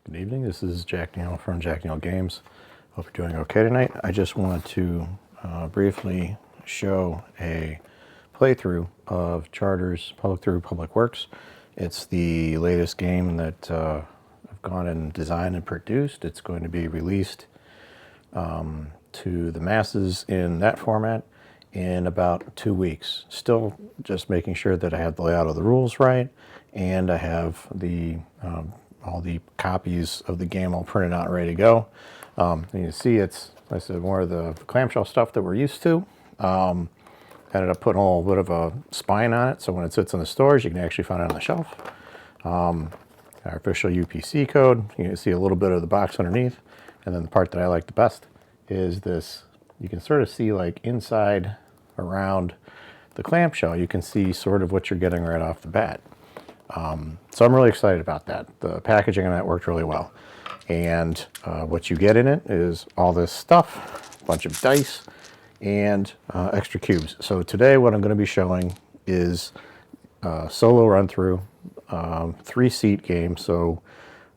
Good evening, this is Jack Neal from Jack Neal Games. Hope you're doing okay tonight. I just wanted to briefly show a playthrough of Charter's Through Public Works. It's the latest game that I've gone and designed and produced. It's going to be released to the masses in that format in about 2 weeks. Still just making sure that I have the layout of the rules right, and I have the all the copies of the game all printed out and ready to go. And you see it's, like I said, more of the clamshell stuff that we're used to. Ended up putting a little bit of a spine on it, so when it sits in the stores, you can actually find it on the shelf. Our official UPC code, you can see a little bit of the box underneath. And then the part that I like the best is this. You can sort of see, like, inside around the clamshell, you can see sort of what you're getting right off the bat. So I'm really excited about that. The packaging on that worked really well. And what you get in it is all this stuff, a bunch of dice, and extra cubes. So today what I'm going to be showing is a solo run-through, 3-seat game. So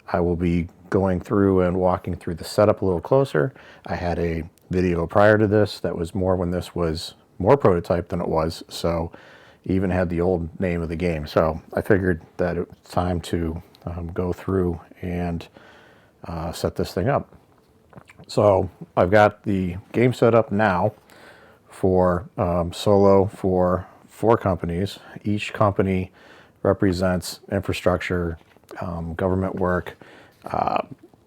I will be going through and walking through the setup a little closer. I had a video prior to this that was more when this was more prototype than it was. So even had the old name of the game. So I figured that it was time to go through and set this thing up. So I've got the game set up now for solo for 4 companies. Each company represents infrastructure, government work,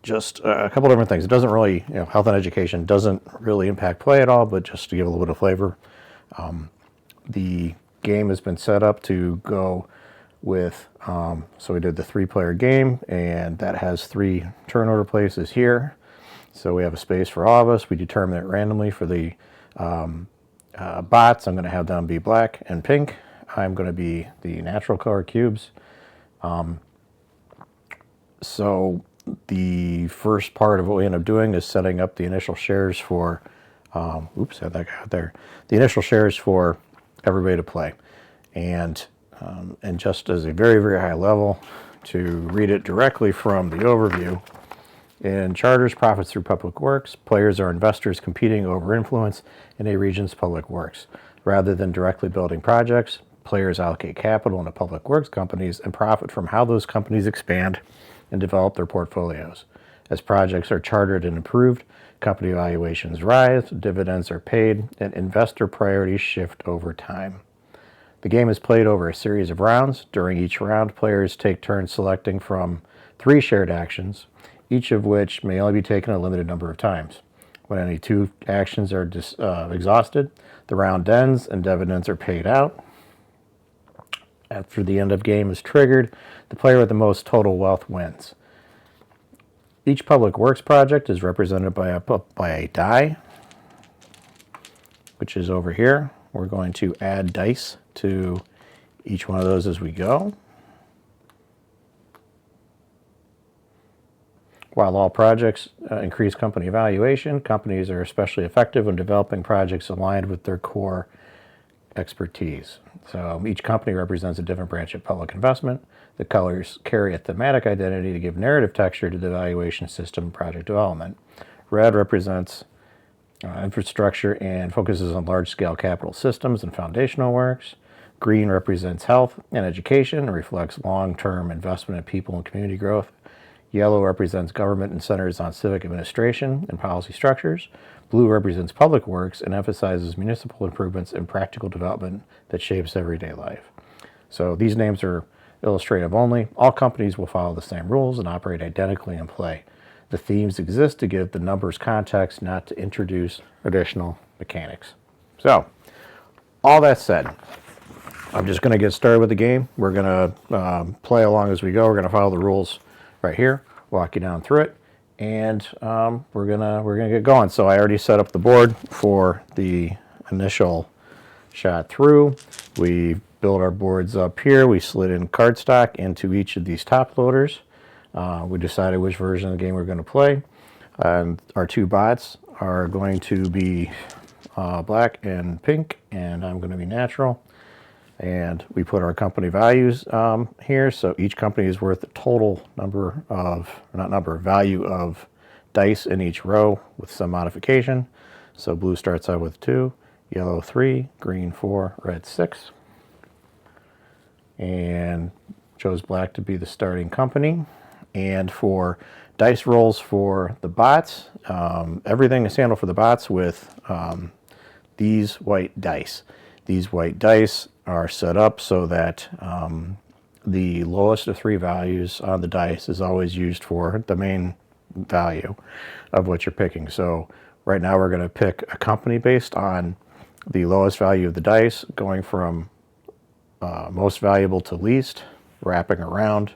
just a couple different things. It doesn't really, health and education doesn't really impact play at all, but just to give a little bit of flavor. The game has been set up to go with, so we did the 3-player game, and that has 3 turn order places here. So we have a space for all of us. We determine it randomly for the bots. I'm going to have them be black and pink. I'm going to be the natural color cubes. So the first part of what we end up doing is setting up the initial shares for, oops, had that guy out there. The initial shares for everybody to play. And just as a very, very high level, to read it directly from the overview, in Charter's Profits Through Public Works, players are investors competing over influence in a region's public works. Rather than directly building projects, players allocate capital into public works companies and profit from how those companies expand and develop their portfolios. As projects are chartered and improved, company valuations rise, dividends are paid, and investor priorities shift over time. The game is played over a series of rounds. During each round, players take turns selecting from 3 shared actions, each of which may only be taken a limited number of times. When any 2 actions are exhausted, the round ends and dividends are paid out. After the end of game is triggered, the player with the most total wealth wins. Each public works project is represented by a die, which is over here. We're going to add dice to each one of those as we go. While all projects increase company valuation, companies are especially effective when developing projects aligned with their core expertise. So each company represents a different branch of public investment. The colors carry a thematic identity to give narrative texture to the evaluation system project development. Red represents infrastructure and focuses on large-scale capital systems and foundational works. Green represents health and education and reflects long-term investment in people and community growth. Yellow represents government and centers on civic administration and policy structures. Blue represents public works and emphasizes municipal improvements and practical development that shapes everyday life. So these names are illustrative only. All companies will follow the same rules and operate identically in play. The themes exist to give the numbers context, not to introduce additional mechanics. So, all that said, I'm just going to get started with the game. We're going to play along as we go. We're going to follow the rules right here, walk you down through it, and we're gonna get going. So I already set up the board for the initial shot through. We built our boards up here. We slid in cardstock into each of these top loaders. We decided which version of the game we're going to play. Our 2 bots are going to be black and pink, and I'm going to be natural. And we put our company values here. So each company is worth the total value of dice in each row with some modification. So blue starts out with 2, yellow 3, green 4, red 6. And chose black to be the starting company. And for dice rolls for the bots, everything is handled for the bots with these white dice. These white dice are set up so that the lowest of 3 values on the dice is always used for the main value of what you're picking. So right now we're going to pick a company based on the lowest value of the dice, going from most valuable to least, wrapping around.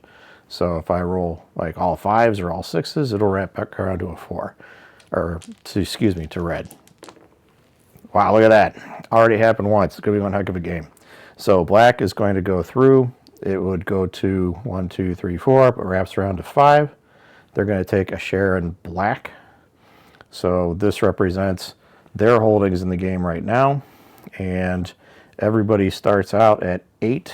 So if I roll like all 5s or all 6s, it'll wrap back around to a 4, to red. Wow, look at that. Already happened once. It's going to be one heck of a game. So black is going to go through. It would go to 1, 2, 3, 4, but wraps around to 5. They're going to take a share in black. So this represents their holdings in the game right now. And everybody starts out at 8.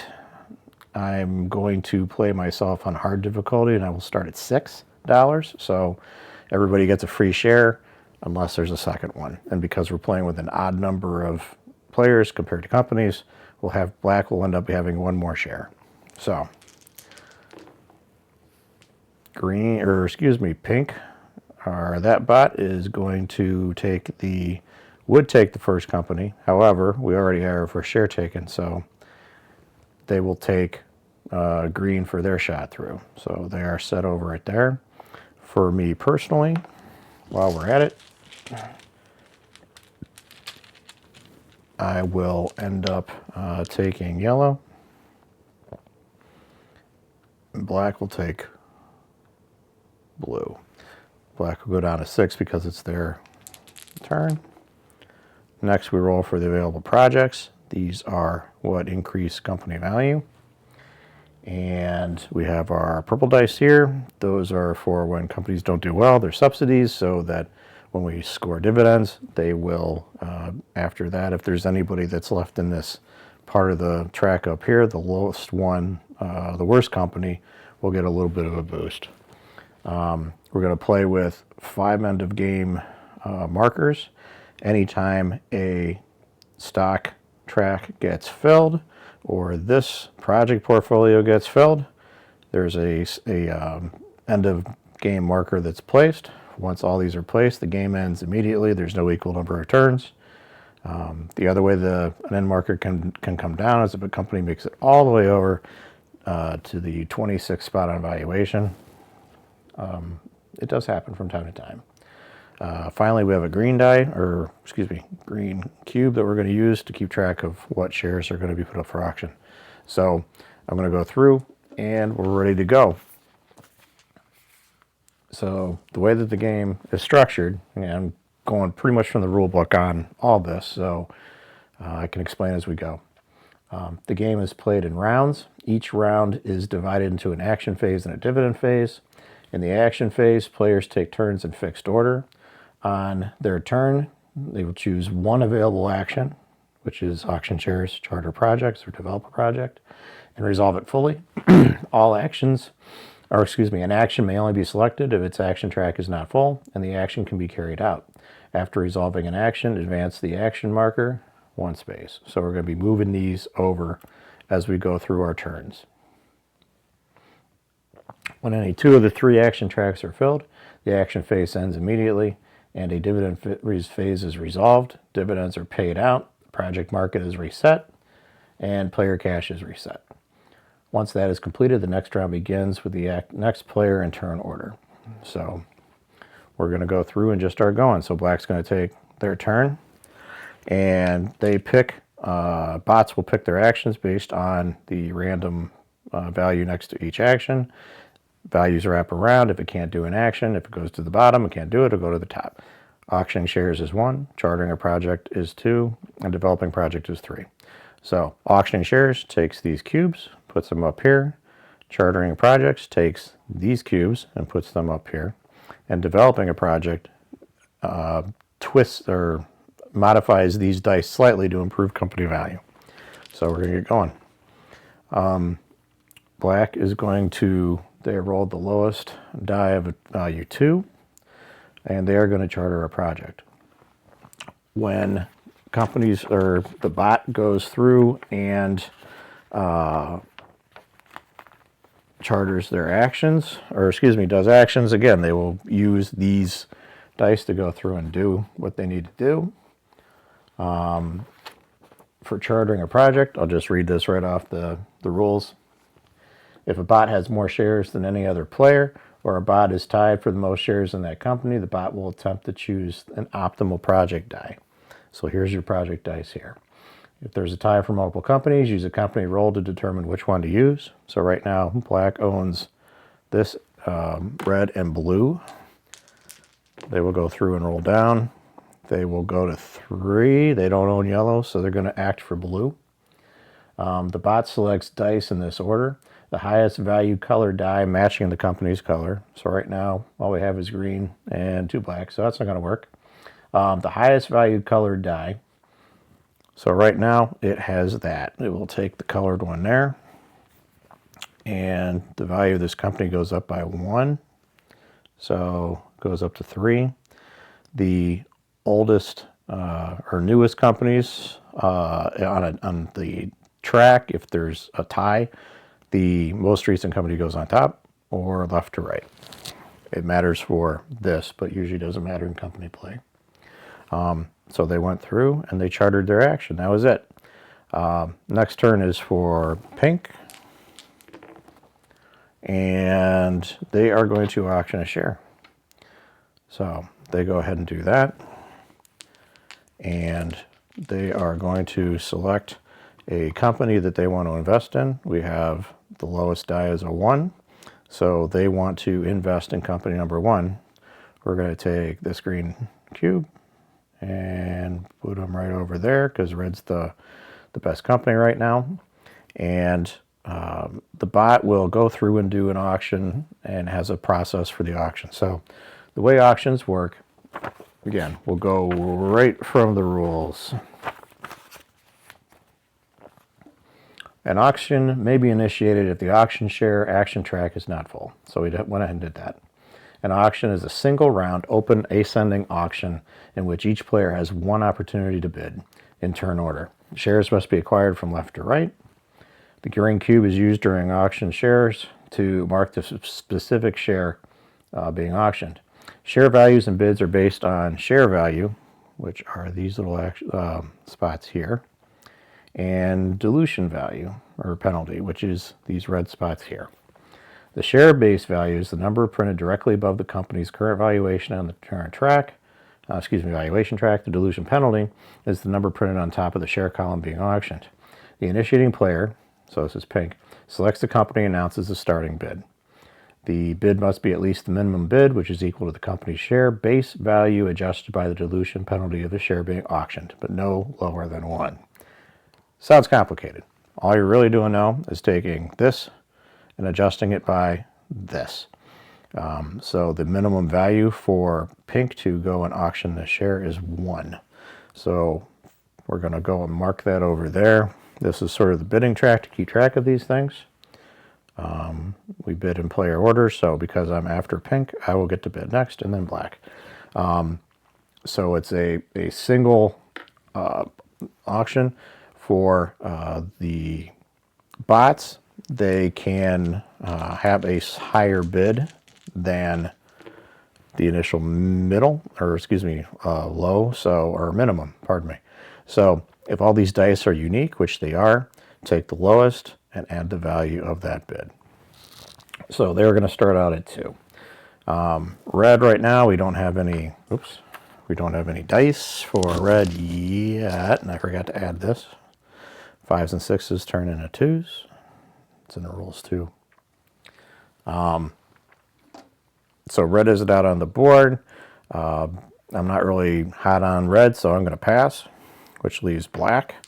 I'm going to play myself on hard difficulty, and I will start at $6. So everybody gets a free share unless there's a second one. And because we're playing with an odd number of players compared to companies, black will end up having 1 more share. So pink, that bot is going to would take the first company. However, we already have our first share taken, so they will take green for their shot through. So they are set over right there. For me personally, while we're at it, I will end up taking yellow. And black will take blue. Black will go down to 6 because it's their turn. Next, we roll for the available projects. These are what increase company value. And we have our purple dice here. Those are for when companies don't do well. They're subsidies, so that when we score dividends, they will, after that, if there's anybody that's left in this part of the track up here, the lowest one, the worst company, will get a little bit of a boost. We're going to play with 5 end of game markers. Anytime a stock track gets filled or this project portfolio gets filled, there's a end of game marker that's placed. Once all these are placed, the game ends immediately. There's no equal number of turns. The other way an end marker can come down is if a company makes it all the way over to the 26th spot on valuation. It does happen from time to time. Finally, we have a green green cube that we're going to use to keep track of what shares are going to be put up for auction. So I'm going to go through and we're ready to go. So the way that the game is structured, and I'm going pretty much from the rule book on all this, so I can explain as we go. The game is played in rounds. Each round is divided into an action phase and a dividend phase. In the action phase, players take turns in fixed order. On their turn, they will choose 1 available action, which is auction shares, charter projects, or develop a project, and resolve it fully. An action may only be selected if its action track is not full, and the action can be carried out. After resolving an action, advance the action marker 1 space. So we're going to be moving these over as we go through our turns. When any 2 of the 3 action tracks are filled, the action phase ends immediately, and a dividend phase is resolved. Dividends are paid out, the project market is reset, and player cash is reset. Once that is completed, the next round begins with the next player in turn order. So we're going to go through and just start going. So black's going to take their turn, and they pick, bots will pick their actions based on the random value next to each action. Values wrap around. If it can't do an action, if it goes to the bottom, it can't do it, it'll go to the top. Auctioning shares is 1, chartering a project is 2, and developing project is 3. So auctioning shares takes these cubes, puts them up here. Chartering projects takes these cubes and puts them up here. And developing a project twists or modifies these dice slightly to improve company value. So we're going to get going. Black is going to, they rolled the lowest die of value 2, and they are going to charter a project. When companies, or the bot goes through and charters their actions, or excuse me, does actions, again, they will use these dice to go through and do what they need to do. For chartering a project, I'll just read this right off the rules. If a bot has more shares than any other player, or a bot is tied for the most shares in that company, the bot will attempt to choose an optimal project die. So here's your project dice here. If there's a tie for multiple companies, use a company roll to determine which one to use. So right now, black owns this red and blue. They will go through and roll down. They will go to 3. They don't own yellow, so they're going to act for blue. The bot selects dice in this order. The highest value color die matching the company's color. So right now, all we have is green and 2 black, so that's not going to work. The highest value colored die. So right now, it has that. It will take the colored one there. And the value of this company goes up by 1. So it goes up to 3. The oldest or newest companies on the track, if there's a tie, the most recent company goes on top or left to right. It matters for this, but usually doesn't matter in company play. So they went through and they chartered their action. That was it. Next turn is for pink. And they are going to auction a share. So they go ahead and do that. And they are going to select a company that they want to invest in. We have the lowest die is a 1. So they want to invest in company number 1. We're going to take this green cube and put them right over there because red's the best company right now. And the bot will go through and do an auction and has a process for the auction. So the way auctions work, again, we'll go right from the rules. An auction may be initiated if the auction share action track is not full. So we went ahead and did that. An auction is a single round open ascending auction in which each player has 1 opportunity to bid in turn order. Shares must be acquired from left to right. The green cube is used during auction shares to mark the specific share being auctioned. Share values and bids are based on share value, which are these little spots here, and dilution value, or penalty, which is these red spots here. The share base value is the number printed directly above the company's current valuation on the current track. Valuation track. The dilution penalty is the number printed on top of the share column being auctioned. The initiating player, so this is pink, selects the company and announces the starting bid. The bid must be at least the minimum bid, which is equal to the company's share base value adjusted by the dilution penalty of the share being auctioned, but no lower than 1. Sounds complicated. All you're really doing now is taking this and adjusting it by this. So the minimum value for pink to go and auction the share is 1. So we're going to go and mark that over there. This is sort of the bidding track to keep track of these things. We bid in player order, so because I'm after pink, I will get to bid next and then black. So it's a single auction. For the bots, they can have a higher bid than the initial middle, or low, or minimum, pardon me. So if all these dice are unique, which they are, take the lowest and add the value of that bid. So they're going to start out at 2. Red right now, we don't have any dice for red yet, and I forgot to add this. 5s and 6s turn into 2s. It's in the rules too. So red isn't out on the board. I'm not really hot on red, so I'm going to pass, which leaves black.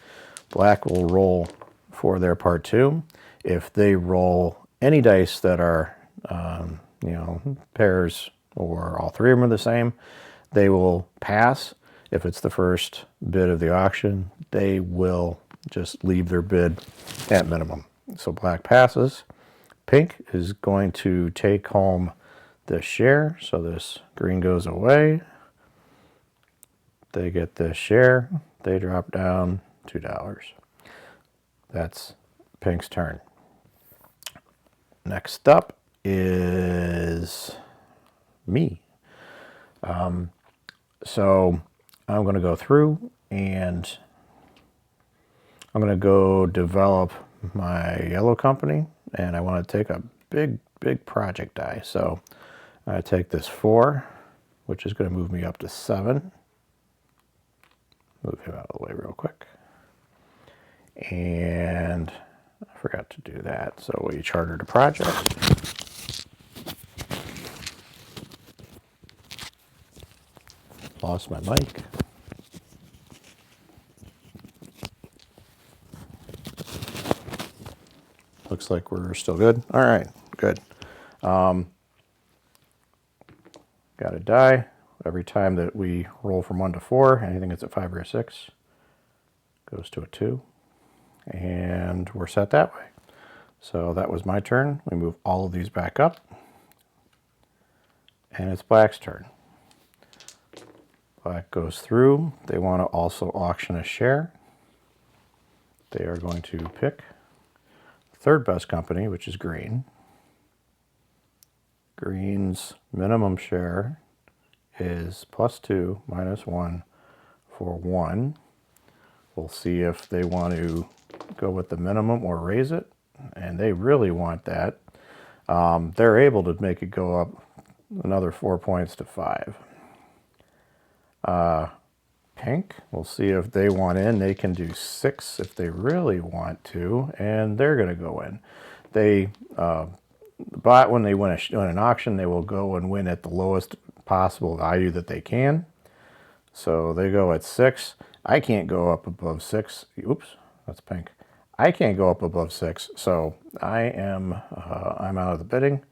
Black will roll for their part 2. If they roll any dice that are, pairs or all 3 of them are the same, they will pass. If it's the first bid of the auction, they will just leave their bid at minimum. So black passes. Pink is going to take home this share, so this green goes away. They get this share, they drop down $2. That's pink's turn. Next up is me. So I'm going to go through and I'm going to go develop my yellow company, and I want to take a big project die. So I take this 4, which is going to move me up to 7. Move him out of the way real quick. And I forgot to do that. So we chartered a project. Lost my mic. Looks like we're still good. All right, good. Got a die. Every time that we roll from 1 to 4, anything that's at 5 or a 6 goes to a 2. And we're set that way. So that was my turn. We move all of these back up. And it's black's turn. Black goes through. They want to also auction a share. They are going to pick the third best company, which is green. Green's minimum share is +2, -1 for 1. We'll see if they want to go with the minimum or raise it, and they really want that. They're able to make it go up another 4 points to 5. Pink, we'll see if they want in. They can do 6 if they really want to, and they're going to go in. They but when they win an auction, they will go and win at the lowest possible value that they can. So they go at 6. I can't go up above 6. Oops, that's pink. I can't go up above 6, so I'm out of the bidding.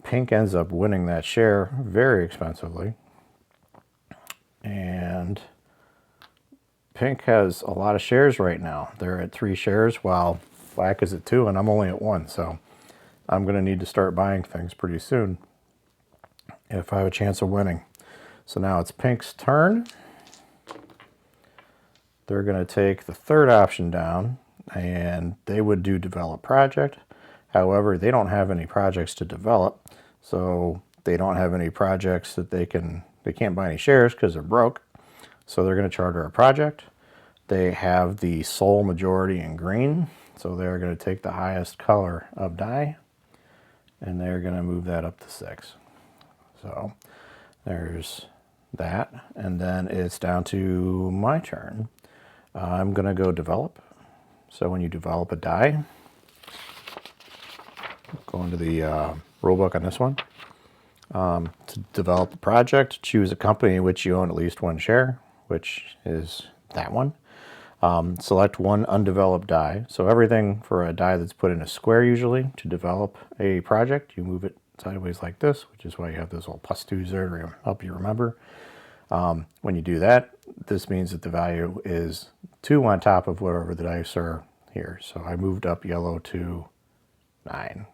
Pink ends up winning that share very expensively. And pink has a lot of shares right now. They're at 3 shares while black is at 2, and I'm only at 1. So I'm going to need to start buying things pretty soon if I have a chance of winning. So now it's pink's turn. They're going to take the third option down, and they would do develop project. However, they don't have any projects to develop, so they don't have any projects that they can't buy any shares because they're broke. So they're going to charter a project. They have the sole majority in green, so they're going to take the highest color of die, and they're going to move that up to 6. So there's that, and then it's down to my turn. I'm going to go develop. So when you develop a die, go into the rulebook on this one. To develop a project, choose a company in which you own at least 1 share, which is that one. Select 1 undeveloped die. So everything for a die that's put in a square usually to develop a project, you move it sideways like this, which is why you have those little +2s there to help you remember. When you do that, this means that the value is 2 on top of whatever the dice are here. So I moved up yellow to 9.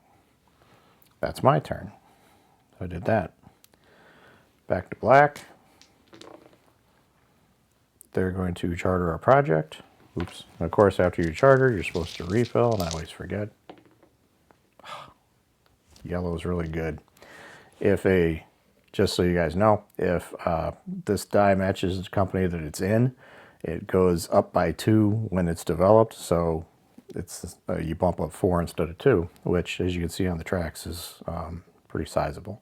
That's my turn. So I did that. Back to black. They're going to charter a project. Oops. And of course, after you charter, you're supposed to refill, and I always forget. Yellow is really good. Just so you guys know, if this die matches the company that it's in, it goes up by 2 when it's developed. So it's you bump up 4 instead of 2, which, as you can see on the tracks, is pretty sizable.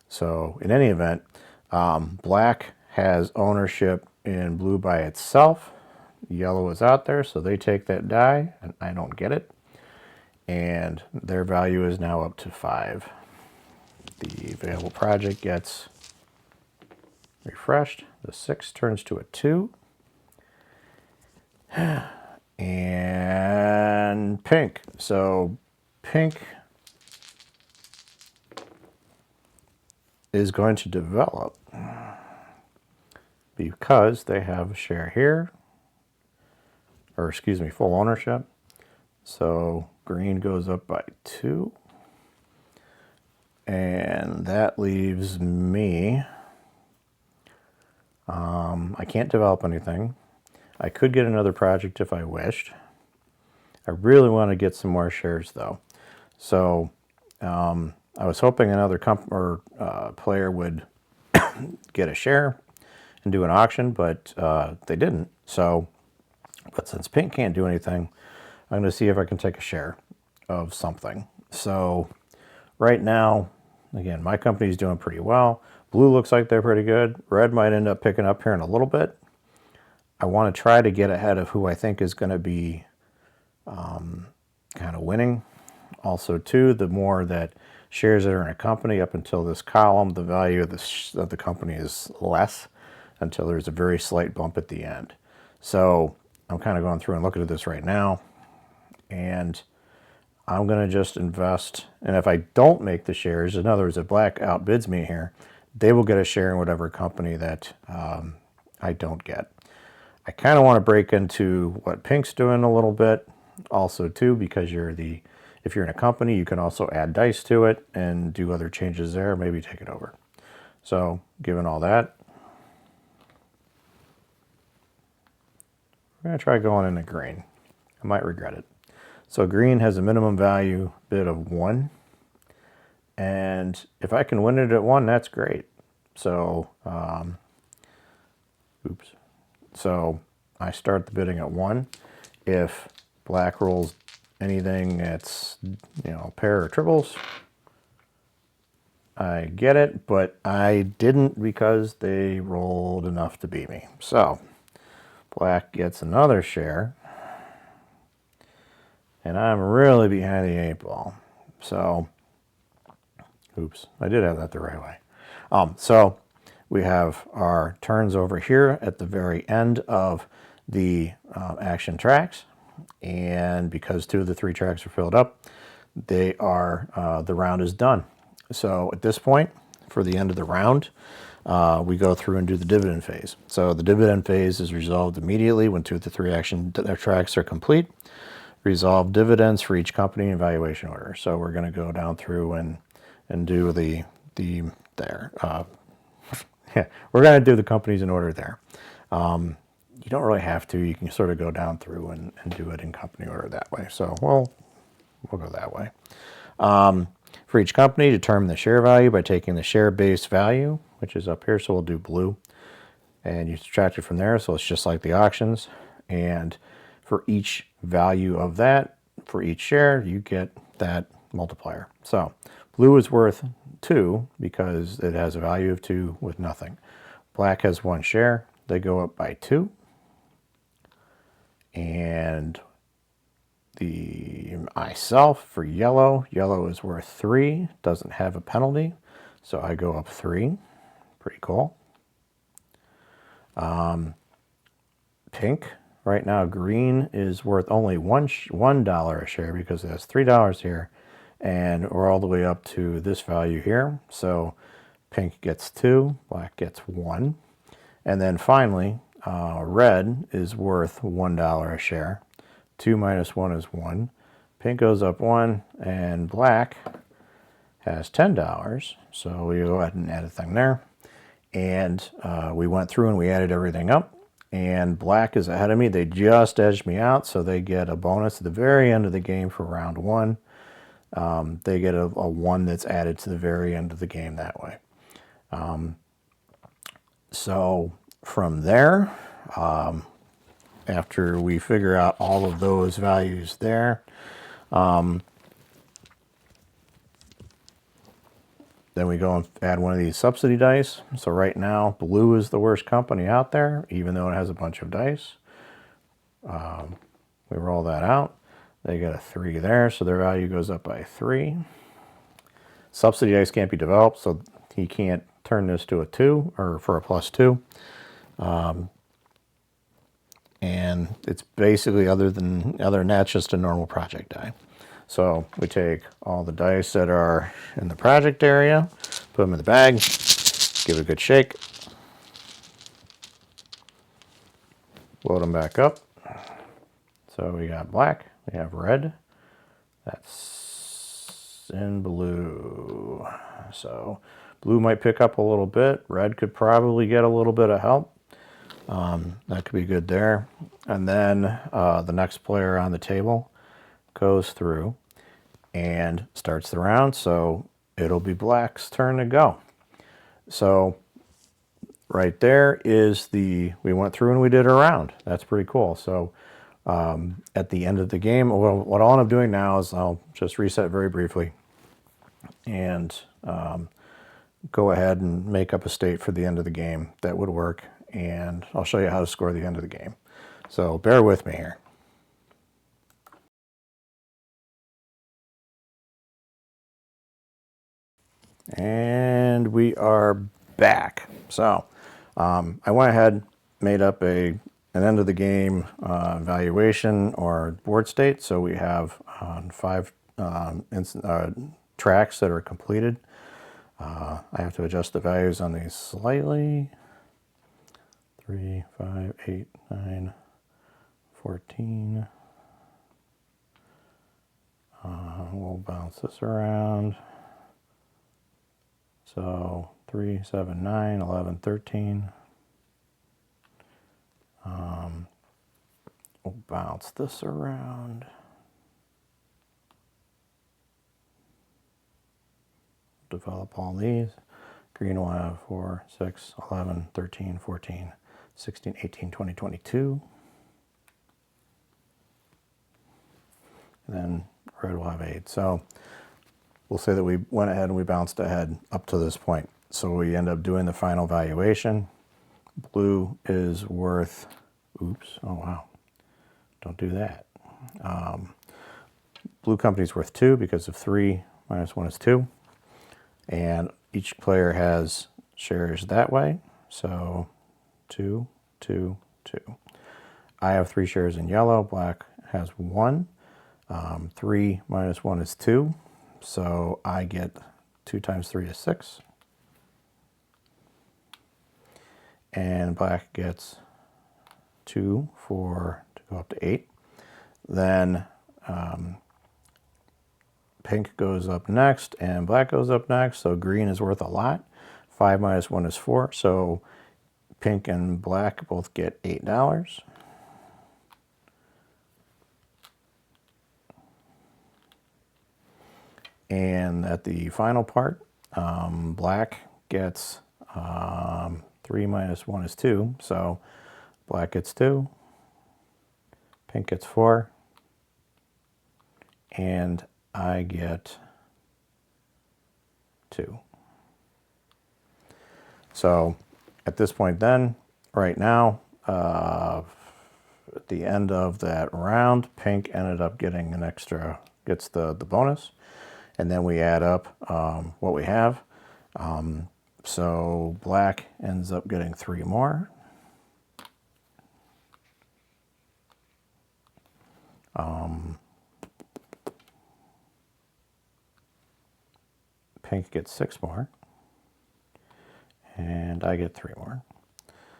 So in any event, black has ownership in blue by itself. Yellow is out there, so they take that die, and I don't get it. And their value is now up to 5. The available project gets refreshed. The 6 turns to a 2. And pink. So pink is going to develop because they have a share here, or excuse me, full ownership. So green goes up by 2. And that leaves me, I can't develop anything. I could get another project if I wished. I really want to get some more shares though. So I was hoping another player would get a share and do an auction, but they didn't. So, but since Pink can't do anything, I'm going to see if I can take a share of something. So right now, again, my company's doing pretty well. Blue looks like they're pretty good. Red might end up picking up here in a little bit. I want to try to get ahead of who I think is going to be kind of winning. Also, too, the more that shares that are in a company up until this column, the value of the company is less until there's a very slight bump at the end. So I'm kind of going through and looking at this right now, and I'm going to just invest. And if I don't make the shares, in other words, if black outbids me here, they will get a share in whatever company that I don't get. I kind of want to break into what Pink's doing a little bit also too, because if you're in a company, you can also add dice to it and do other changes there, maybe take it over. So given all that, we're going to try going into green. I might regret it. So green has a minimum value bid of 1. And if I can win it at 1, that's great. So, oops. So I start the bidding at 1. If black rolls anything that's, pair or triples, I get it, but I didn't because they rolled enough to beat me. So black gets another share, and I'm really behind the 8 ball. So, oops, I did have that the right way. So we have our turns over here at the very end of the action tracks, and because 2 of the 3 tracks are filled up, the round is done. So at this point, for the end of the round, we go through and do the dividend phase. So the dividend phase is resolved immediately when 2 of the 3 action tracks are complete. Resolve dividends for each company in valuation order. So we're going to go down through and do there. We're going to do the companies in order there. You don't really have to. You can sort of go down through and do it in company order that way. So we'll go that way. For each company, determine the share value by taking the share base value, which is up here. So we'll do blue, and you subtract it from there. So it's just like the auctions. And for each value of that, for each share, you get that multiplier. So blue is worth 2 because it has a value of 2 with nothing. Black has 1 share. They go up by 2. And myself for yellow is worth 3, doesn't have a penalty, so I go up 3. Pretty cool. Pink, right now green is worth only $1 a share because it has $3 here, and we're all the way up to this value here. So pink gets 2, black gets 1, and then finally red is worth $1 a share. 2 minus 1 is 1. Pink goes up 1, and black has $10. So we go ahead and add a thing there. And we went through and we added everything up. And black is ahead of me. They just edged me out, so they get a bonus at the very end of the game for round 1. They get a 1 that's added to the very end of the game that way. So from there, after we figure out all of those values there, then we go and add one of these subsidy dice. So right now, blue is the worst company out there, even though it has a bunch of dice. We roll that out. They get a 3 there, so their value goes up by 3. Subsidy dice can't be developed, so he can't turn this to a 2 or for a +2. And it's basically other than that, just a normal project die. So we take all the dice that are in the project area, put them in the bag, give it a good shake, load them back up, So we got black, we have red, that's in blue. So blue might pick up a little bit, red could probably get a little bit of help. That could be good there. And then the next player on the table goes through and starts the round, so it'll be black's turn to go. So right there is we went through and we did a round. That's pretty cool. So at the end of the game, well, what I'll end up doing now is I'll just reset very briefly and go ahead and make up a state for the end of the game that would work, and I'll show you how to score the end of the game. So bear with me here. And we are back. So I went ahead, made up an end of the game valuation or board state. So we have 5 tracks that are completed. I have to adjust the values on these slightly. 3, 5, 8, 9, 14. We'll bounce this around. So 3, 7, 9, 11, 13. We'll bounce this around. Develop all these. Green will have 4, 6, 11, 13, 14, 16, 18, 20, 22. And then red will have 8. So we'll say that we went ahead and we bounced ahead up to this point. So we end up doing the final valuation. Blue is worth, oops, oh wow, don't do that. Blue company's worth 2 because of 3 minus 1 is 2. And each player has shares that way. So 2, 2, 2. I have 3 shares in yellow. Black has 1. 3 minus 1 is 2. So I get 2 times 3 is 6. And black gets 2 to go up to 8. Then pink goes up next and black goes up next. So green is worth a lot. 5 minus 1 is 4. So pink and black both get $8. And at the final part, black gets 3 minus 1 is 2. So black gets 2, pink gets 4, and I get 2. So at this point then, right now, at the end of that round, pink ended up getting an extra, gets the bonus. And then we add up what we have. So black ends up getting 3 more. Pink gets 6 more. And I get 3 more.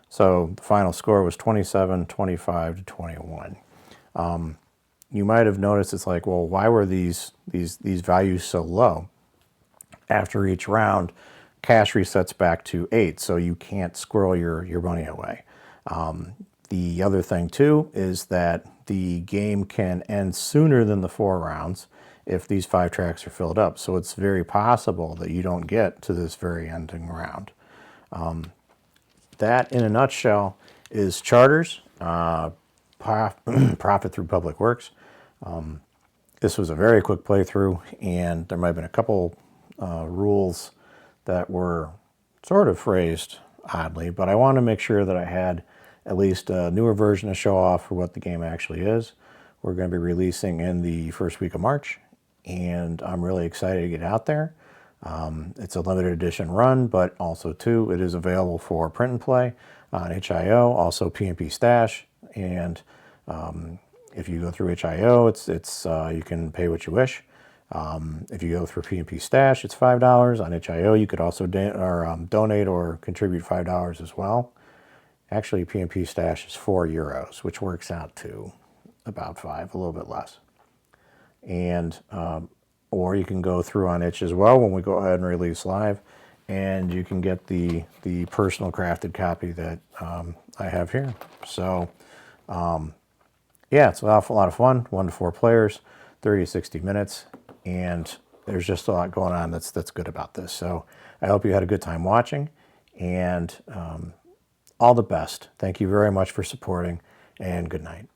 So the final score was 27, 25 to 21. You might have noticed it's like, well, why were these values so low? After each round, cash resets back to 8, so you can't squirrel your money away. The other thing too is that the game can end sooner than the 4 rounds if these 5 tracks are filled up. So it's very possible that you don't get to this very ending round. That, in a nutshell, is charters, profit through public works. This was a very quick playthrough, and there might have been a couple rules that were sort of phrased oddly, but I wanted to make sure that I had at least a newer version to show off for what the game actually is. We're going to be releasing in the first week of March, and I'm really excited to get out there. It's a limited edition run, but also too, it is available for print and play on HIO, also PNP Stash, and if you go through HIO, it's you can pay what you wish. If you go through PNP Stash, it's $5. On HIO, you could also donate or contribute $5 as well. Actually, PNP Stash is €4, which works out to about 5, a little bit less. And or you can go through on itch as well when we go ahead and release live, and you can get the personal crafted copy that I have here. So yeah, it's an awful lot of fun. 1 to 4 players, 30 to 60 minutes, and there's just a lot going on that's good about this. So I hope you had a good time watching, and all the best. Thank you very much for supporting, and good night.